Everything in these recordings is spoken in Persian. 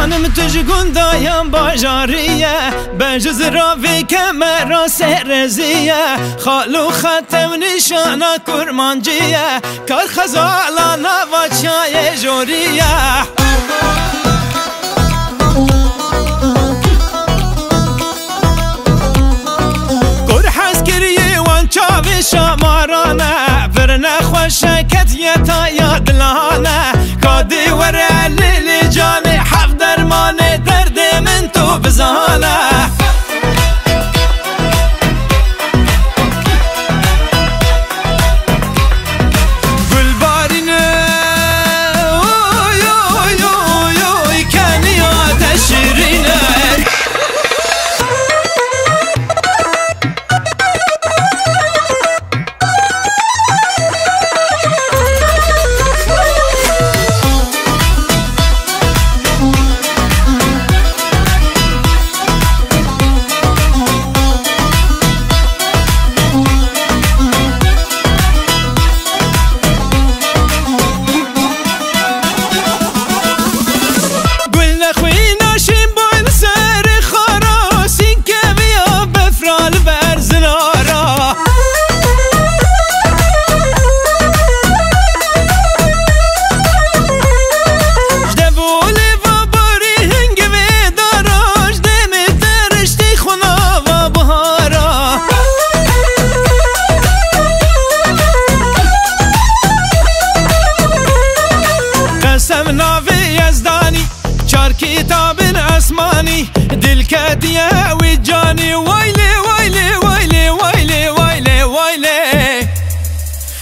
خانم تجگون دایم باجاریه بجز راوی کمرا سرزیه خالو ختم نشانه کرمانجیه کار خزالانا و چای جوریه چاوی شمارانه برنه خوشکت یتا یادلانه کادی وره لیلی جانی حف درمانه درد من تو بزانه گلبارینه اوی اوی اوی اوی کنی آتش شیرینه كتاب اسماني دل كادية وجاني ويلي ويلي ويلي ويلي ويلي ويلي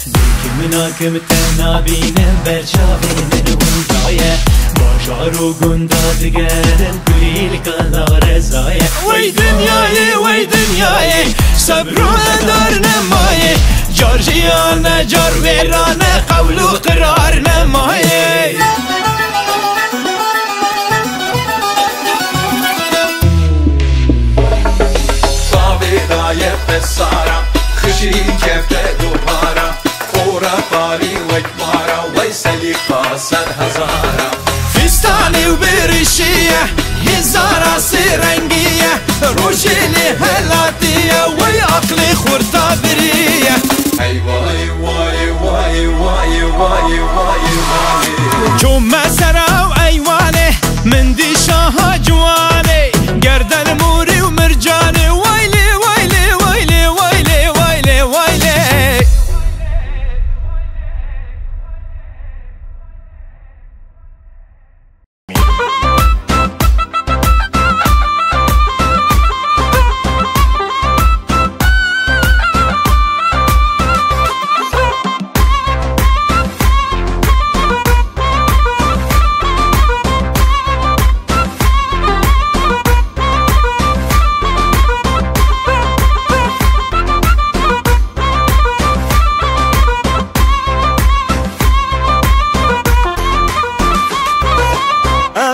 دلك مناكم تنابين برشافين الونداية باشارو قندا دقرن كليل كلا رزاية وي دنياي وي دنياي صبرو دار نماي جار جيانا جار ويرانا قولو قرار نماي بسارة خشي كفته دوبارة فورا بالي وكبارة ويسلي قاسر هزارة فستاني وبرشية هزارة سرنجية روشيلي هلاتية ويعقلي خورتا برية اي واي واي واي واي واي واي واي جم سرا وايواني من دي شاها جواني گردن موري ومرجاني ويلي ويلي ويلي ويلي ويلي ويلي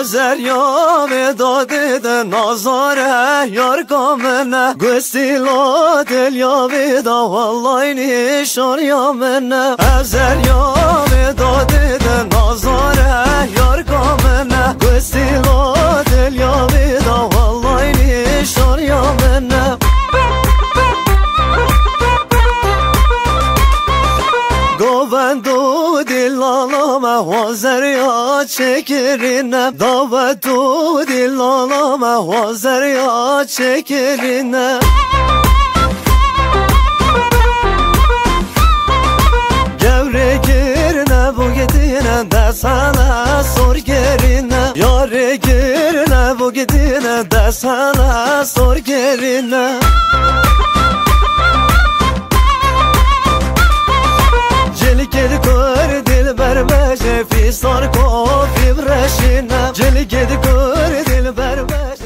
زریام داده ده نازاره یار کامنه گستیلا دل یا بیدا والله نیشان یا منه زریام داده ده نازاره یار کامنه گستیلا دل یا بیدا والله نیشان یا منه گوبندو دلالامه وزریا چکرینه داوتو دلالامه وزریا چکرینه گوره گرنه بو گدینه دستانه سور گرینه یاره گرنه بو گدینه دستانه سور گرینه جلگد کر دل بر بشه فیستار کو فیبرشینه جلگد کر دل بر بشه